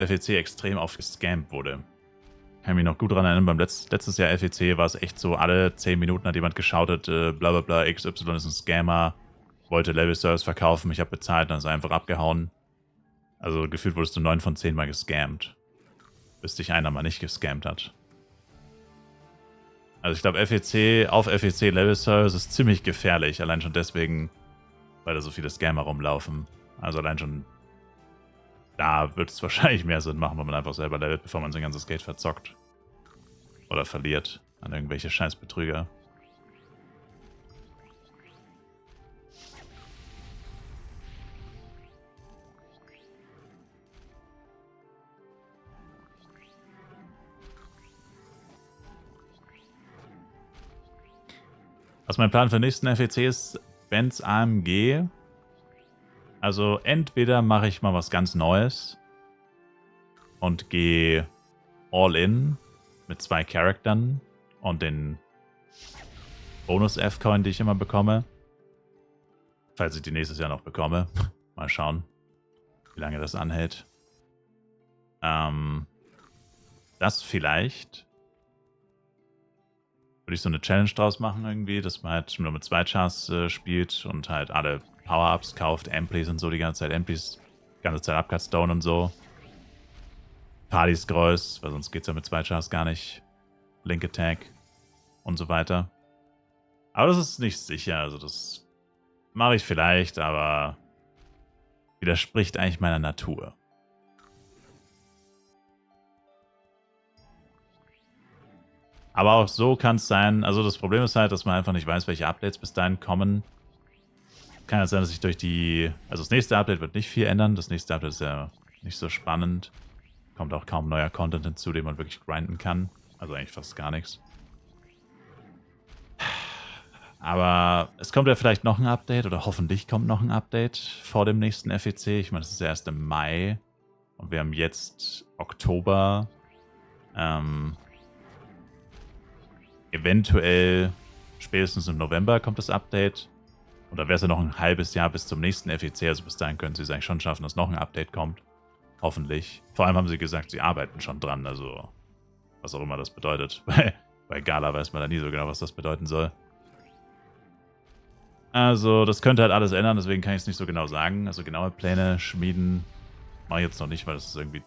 FEC extrem oft gescampt wurde. Kann mich noch gut daran erinnern, beim letztes Jahr FEC war es echt so, alle 10 Minuten hat jemand geschautet, bla bla bla, XY ist ein Scammer, wollte Level Service verkaufen, ich habe bezahlt, dann ist er einfach abgehauen. Also gefühlt wurdest du 9 von 10 Mal gescammt. Bis dich einer mal nicht gescammt hat. Also ich glaube, FEC auf FEC Level Service ist ziemlich gefährlich, allein schon deswegen, weil da so viele Scammer rumlaufen. Also allein schon da wird es wahrscheinlich mehr Sinn machen, wenn man einfach selber levelt, bevor man sein ganzes Geld verzockt. Oder verliert an irgendwelche Scheißbetrüger. Was mein Plan für den nächsten FEC ist, Benz AMG. Also entweder mache ich mal was ganz Neues und gehe all in mit 2 Charaktern und den Bonus-F-Coin, die ich immer bekomme. Falls ich die nächstes Jahr noch bekomme. Mal schauen, wie lange das anhält. Das vielleicht. Würde ich so eine Challenge draus machen irgendwie, dass man halt nur mit 2 Chars spielt und halt alle Power-Ups kauft, Amplis und so die ganze Zeit. Amplis, die ganze Zeit Upcut Stone und so. Party-Scrolls, weil sonst geht es ja mit 2 Chars gar nicht. Link Attack und so weiter. Aber das ist nicht sicher, also das mache ich vielleicht, aber widerspricht eigentlich meiner Natur. Aber auch so kann es sein, also das Problem ist halt, dass man einfach nicht weiß, welche Updates bis dahin kommen. Kann ja sein, dass sich durch die... Also das nächste Update wird nicht viel ändern, das nächste Update ist ja nicht so spannend. Kommt auch kaum neuer Content hinzu, den man wirklich grinden kann. Also eigentlich fast gar nichts. Aber es kommt ja vielleicht noch ein Update oder hoffentlich kommt noch ein Update vor dem nächsten FEC. Ich meine, das ist ja erst im Mai und wir haben jetzt Oktober. Eventuell spätestens im November kommt das Update. Und da wäre es ja noch ein halbes Jahr bis zum nächsten FEC. Also bis dahin können sie es eigentlich schon schaffen, dass noch ein Update kommt. Hoffentlich. Vor allem haben sie gesagt, sie arbeiten schon dran. Also was auch immer das bedeutet. Bei Gala weiß man da nie so genau, was das bedeuten soll. Also das könnte halt alles ändern. Deswegen kann ich es nicht so genau sagen. Also genaue Pläne schmieden mache ich jetzt noch nicht, weil das ist irgendwie,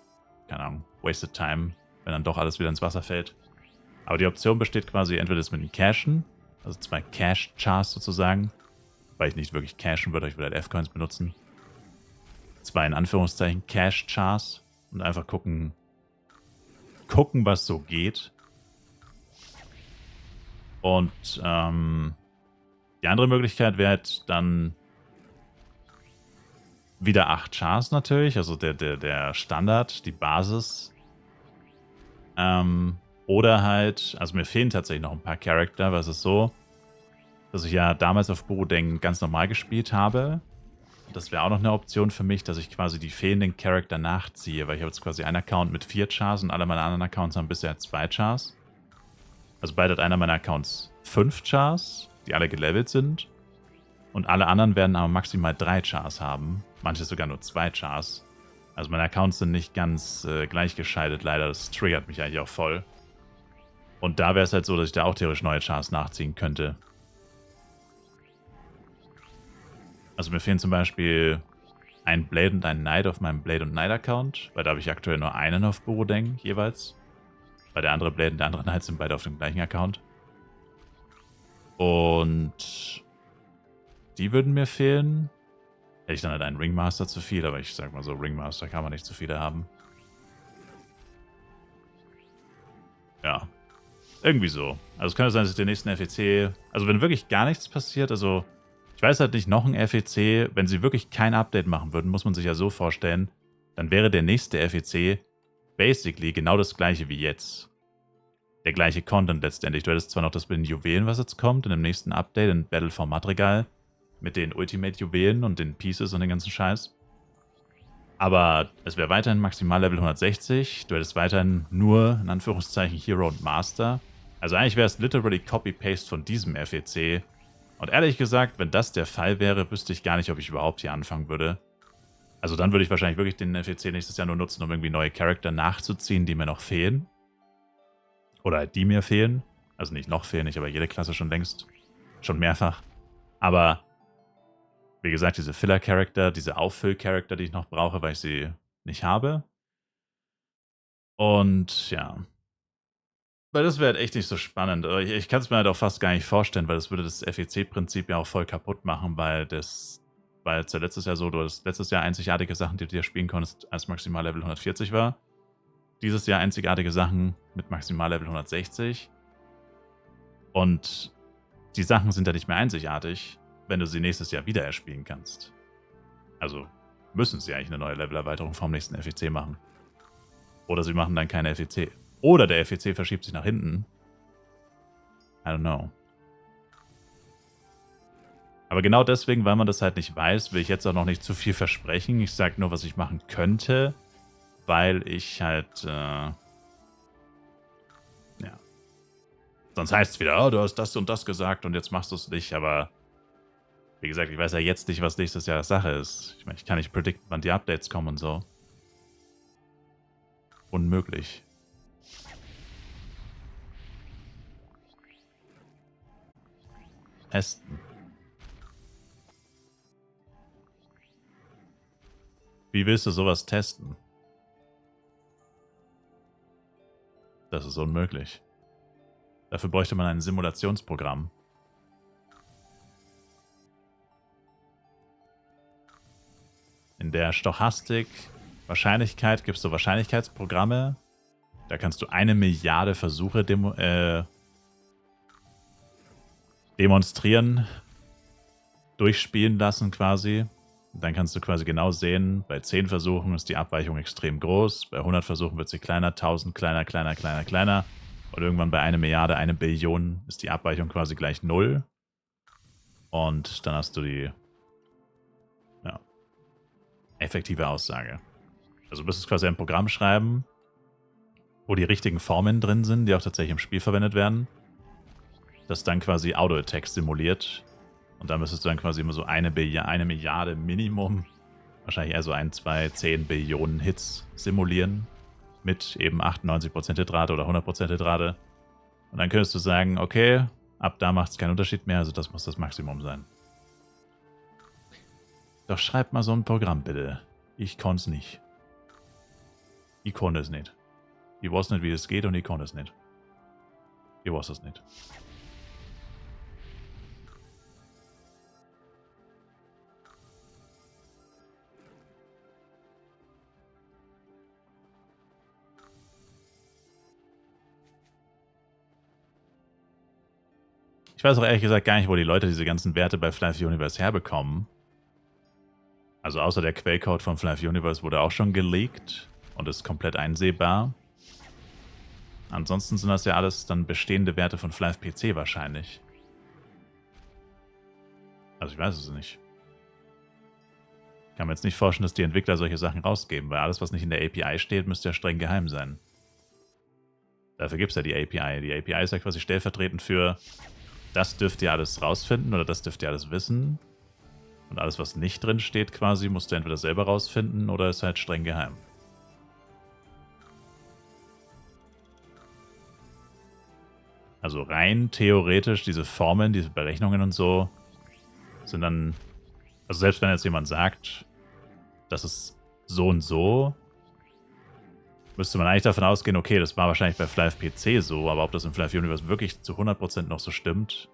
keine Ahnung, wasted time. Wenn dann doch alles wieder ins Wasser fällt. Aber die Option besteht quasi entweder das mit dem Cashen, also 2 Cash-Chars sozusagen, weil ich nicht wirklich cashen würde, ich würde halt F-Coins benutzen. 2 in Anführungszeichen Cash-Chars und einfach gucken, was so geht. Und die andere Möglichkeit wäre halt dann wieder 8 Chars natürlich, also der Standard, die Basis. Oder halt, also mir fehlen tatsächlich noch ein paar Charakter, weil es ist so, dass ich ja damals auf Burudeng ganz normal gespielt habe. Das wäre auch noch eine Option für mich, dass ich quasi die fehlenden Charakter nachziehe, weil ich habe jetzt quasi einen Account mit 4 Chars und alle meine anderen Accounts haben bisher 2 Chars. Also bald hat einer meiner Accounts 5 Chars, die alle gelevelt sind. Und alle anderen werden aber maximal 3 Chars haben. Manche sogar nur 2 Chars. Also meine Accounts sind nicht ganz gleichgeschaltet, leider. Das triggert mich eigentlich auch voll. Und da wäre es halt so, dass ich da auch theoretisch neue Chars nachziehen könnte. Also mir fehlen zum Beispiel ein Blade und ein Knight auf meinem Blade und Knight Account, weil da habe ich aktuell nur einen auf Burudeng jeweils. Weil der andere Blade und der andere Knight sind beide auf dem gleichen Account. Und die würden mir fehlen. Hätte ich dann halt einen Ringmaster zu viel, aber ich sag mal so, Ringmaster kann man nicht zu viele haben. Ja. Irgendwie so. Also es könnte sein, dass ich den nächsten FEC... Also wenn wirklich gar nichts passiert, also... Ich weiß halt nicht, noch ein FEC, wenn sie wirklich kein Update machen würden, muss man sich ja so vorstellen, dann wäre der nächste FEC basically genau das gleiche wie jetzt. Der gleiche Content letztendlich. Du hättest zwar noch das mit den Juwelen, was jetzt kommt, in dem nächsten Update, in Battle for Madrigal, mit den Ultimate-Juwelen und den Pieces und den ganzen Scheiß. Aber es wäre weiterhin Maximallevel 160. Du hättest weiterhin nur, in Anführungszeichen, Hero und Master. Also eigentlich wäre es literally Copy-Paste von diesem FEC. Und ehrlich gesagt, wenn das der Fall wäre, wüsste ich gar nicht, ob ich überhaupt hier anfangen würde. Also dann würde ich wahrscheinlich wirklich den FEC nächstes Jahr nur nutzen, um irgendwie neue Charakter nachzuziehen, die mir noch fehlen. Oder halt die mir fehlen. Also nicht noch fehlen, nicht, aber jede Klasse schon längst. Schon mehrfach. Aber wie gesagt, diese Filler-Charakter, diese Auffüll-Charakter, die ich noch brauche, weil ich sie nicht habe. Und ja. Weil das wäre halt echt nicht so spannend. Aber ich kann es mir halt auch fast gar nicht vorstellen, weil das würde das FEC-Prinzip ja auch voll kaputt machen, weil das war jetzt ja letztes Jahr so, du hattest letztes Jahr einzigartige Sachen, die du dir spielen konntest, als Maximallevel 140 war. Dieses Jahr einzigartige Sachen mit Maximallevel 160. Und die Sachen sind ja nicht mehr einzigartig, wenn du sie nächstes Jahr wieder erspielen kannst. Also müssen sie eigentlich eine neue Levelerweiterung vom nächsten FEC machen. Oder sie machen dann keine FEC. Oder der FEC verschiebt sich nach hinten. I don't know. Aber genau deswegen, weil man das halt nicht weiß, will ich jetzt auch noch nicht zu viel versprechen. Ich sage nur, was ich machen könnte, weil ich halt, ja. Sonst heißt es wieder, oh, du hast das und das gesagt und jetzt machst du es nicht, aber wie gesagt, ich weiß ja jetzt nicht, was nächstes Jahr Sache ist. Ich meine, ich kann nicht predikten, wann die Updates kommen und so. Unmöglich. Testen. Wie willst du sowas testen? Das ist unmöglich. Dafür bräuchte man ein Simulationsprogramm. In der Stochastik, Wahrscheinlichkeit gibt es so Wahrscheinlichkeitsprogramme. Da kannst du 1 Milliarde Versuche demonstrieren, durchspielen lassen quasi. Dann kannst du quasi genau sehen, bei 10 Versuchen ist die Abweichung extrem groß, bei 100 Versuchen wird sie kleiner, 1000 kleiner, kleiner, kleiner, kleiner. Und irgendwann bei 1 Milliarde, 1 Billion ist die Abweichung quasi gleich 0. Und dann hast du die effektive Aussage. Also du müsstest quasi ein Programm schreiben, wo die richtigen Formeln drin sind, die auch tatsächlich im Spiel verwendet werden, das dann quasi Auto-Attack simuliert. Und da müsstest du dann quasi immer so 1 Milliarde Minimum, wahrscheinlich eher so 1, 2, 10 Billionen Hits simulieren. Mit eben 98% Hitrate oder 100% Hitrate. Und dann könntest du sagen, okay, ab da macht es keinen Unterschied mehr, also das muss das Maximum sein. Doch schreib mal so ein Programm bitte. Ich konnte es nicht. Ich konnte es nicht. Ich weiß nicht, wie es geht und ich konnte es nicht. Ich weiß es nicht. Ich weiß auch ehrlich gesagt gar nicht, wo die Leute diese ganzen Werte bei Flive Universe herbekommen. Also außer der Quellcode von Flive Universe wurde auch schon geleakt und ist komplett einsehbar. Ansonsten sind das ja alles dann bestehende Werte von Flive PC wahrscheinlich. Also ich weiß es nicht. Ich kann mir jetzt nicht vorstellen, dass die Entwickler solche Sachen rausgeben, weil alles, was nicht in der API steht, müsste ja streng geheim sein. Dafür gibt es ja die API. Die API ist ja quasi stellvertretend für, das dürft ihr alles rausfinden oder das dürft ihr alles wissen. Und alles, was nicht drin steht quasi, musst du entweder selber rausfinden oder ist halt streng geheim. Also rein theoretisch, diese Formeln, diese Berechnungen und so, sind dann, also selbst wenn jetzt jemand sagt, das ist so und so, müsste man eigentlich davon ausgehen, okay, das war wahrscheinlich bei Flive PC so, aber ob das im Flive Universe wirklich zu 100% noch so stimmt,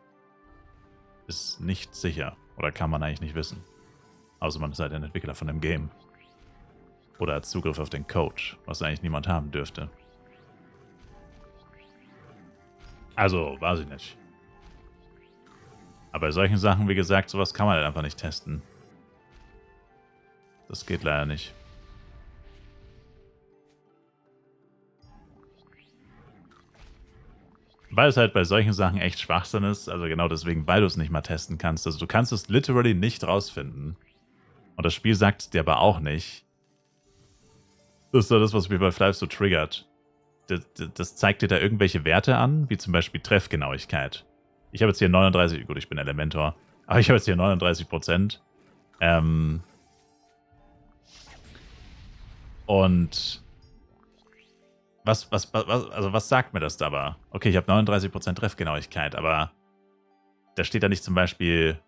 ist nicht sicher. Oder kann man eigentlich nicht wissen. Außer man ist halt ein Entwickler von dem Game. Oder hat Zugriff auf den Code, was eigentlich niemand haben dürfte. Also, weiß ich nicht. Aber bei solchen Sachen, wie gesagt, sowas kann man halt einfach nicht testen. Das geht leider nicht. Weil es halt bei solchen Sachen echt Schwachsinn ist, also genau deswegen, weil du es nicht mal testen kannst. Also du kannst es literally nicht rausfinden. Und das Spiel sagt es dir aber auch nicht. Das ist so das, was mich bei Flive so triggert. Das zeigt dir da irgendwelche Werte an, wie zum Beispiel Treffgenauigkeit. Ich habe jetzt hier 39, gut, ich bin Elementor, aber ich habe jetzt hier 39%. Und was sagt mir das aber? Okay, ich habe 39% Treffgenauigkeit, aber da steht da nicht zum Beispiel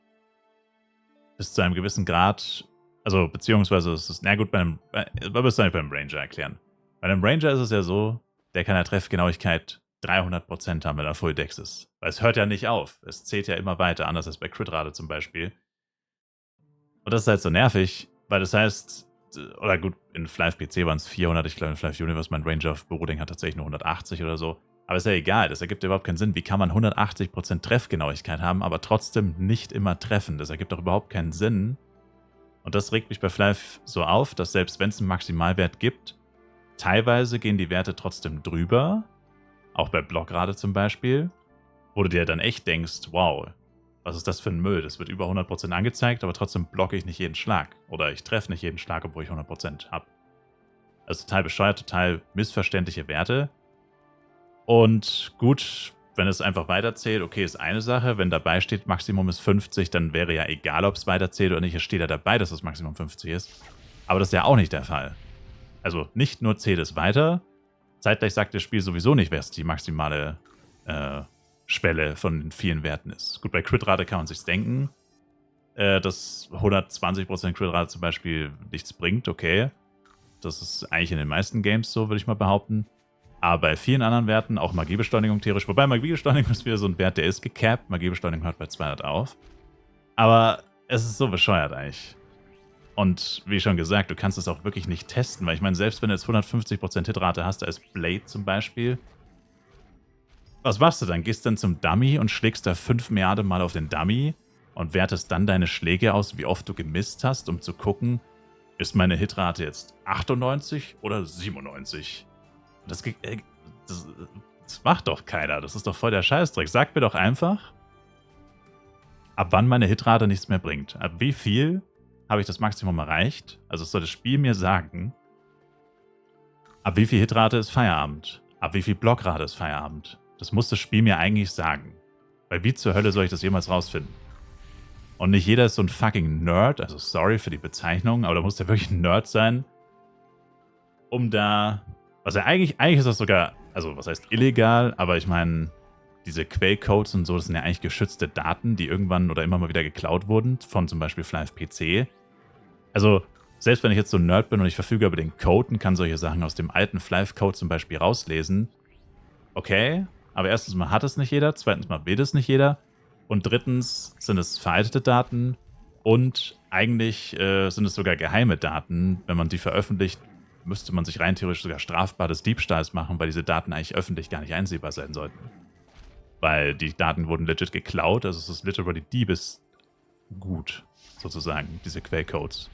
bis zu einem gewissen Grad, also beziehungsweise es ist, na gut, man müsste nicht beim Ranger erklären. Bei einem Ranger ist es ja so, der kann ja Treffgenauigkeit 300% haben, wenn er Full Dex ist. Weil es hört ja nicht auf. Es zählt ja immer weiter, anders als bei Critrate zum Beispiel. Und das ist halt so nervig, weil das heißt, oder gut, in Flive PC waren es 400, ich glaube in Flive Universe, mein Ranger of Boroding hat tatsächlich nur 180 oder so. Aber ist ja egal, das ergibt überhaupt keinen Sinn. Wie kann man 180% Treffgenauigkeit haben, aber trotzdem nicht immer treffen? Das ergibt doch überhaupt keinen Sinn. Und das regt mich bei Flive so auf, dass selbst wenn es einen Maximalwert gibt, teilweise gehen die Werte trotzdem drüber, auch bei Blockrate zum Beispiel, wo du dir dann echt denkst, wow, was ist das für ein Müll? Das wird über 100% angezeigt, aber trotzdem blocke ich nicht jeden Schlag. Oder ich treffe nicht jeden Schlag, obwohl ich 100% habe. Also total bescheuert, total missverständliche Werte. Und gut, wenn es einfach weiterzählt, okay, ist eine Sache. Wenn dabei steht, Maximum ist 50, dann wäre ja egal, ob es weiterzählt oder nicht. Es steht ja dabei, dass das Maximum 50 ist. Aber das ist ja auch nicht der Fall. Also nicht nur zählt es weiter, zeitgleich sagt das Spiel sowieso nicht, was die maximale Schwelle von den vielen Werten ist. Gut, bei Critrate kann man sich's denken, dass 120% Critrate zum Beispiel nichts bringt, okay. Das ist eigentlich in den meisten Games so, würde ich mal behaupten. Aber bei vielen anderen Werten, auch Magiebeschleunigung theoretisch, wobei Magiebeschleunigung ist wieder so ein Wert, der ist gecapped. Magiebeschleunigung hört bei 200 auf. Aber es ist so bescheuert eigentlich. Und wie schon gesagt, du kannst es auch wirklich nicht testen, weil ich meine, selbst wenn du jetzt 150% Hitrate hast, als Blade zum Beispiel, was machst du dann? Gehst dann zum Dummy und schlägst da 5 Milliarden Mal auf den Dummy und wertest dann deine Schläge aus, wie oft du gemisst hast, um zu gucken, ist meine Hitrate jetzt 98 oder 97? Das macht doch keiner. Das ist doch voll der Scheißdreck. Sag mir doch einfach, ab wann meine Hitrate nichts mehr bringt. Ab wie viel habe ich das Maximum erreicht? Also es soll das Spiel mir sagen, ab wie viel Hitrate ist Feierabend? Ab wie viel Blockrate ist Feierabend? Das muss das Spiel mir eigentlich sagen. Weil wie zur Hölle soll ich das jemals rausfinden? Und nicht jeder ist so ein fucking Nerd, also sorry für die Bezeichnung, aber da muss der wirklich ein Nerd sein, um da... Also eigentlich ist das sogar, also was heißt illegal, aber ich meine, diese Quellcodes und so, das sind ja eigentlich geschützte Daten, die irgendwann oder immer mal wieder geklaut wurden, von zum Beispiel Flive PC. Also, selbst wenn ich jetzt so ein Nerd bin und ich verfüge über den Code und kann solche Sachen aus dem alten Flive-Code zum Beispiel rauslesen, okay, aber erstens mal hat es nicht jeder, zweitens mal will es nicht jeder und drittens sind es veraltete Daten und eigentlich sind es sogar geheime Daten. Wenn man die veröffentlicht, müsste man sich rein theoretisch sogar strafbar des Diebstahls machen, weil diese Daten eigentlich öffentlich gar nicht einsehbar sein sollten. Weil die Daten wurden legit geklaut, also es ist literally Diebesgut, sozusagen, diese Quellcodes.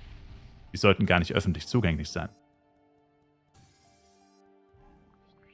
Die sollten gar nicht öffentlich zugänglich sein.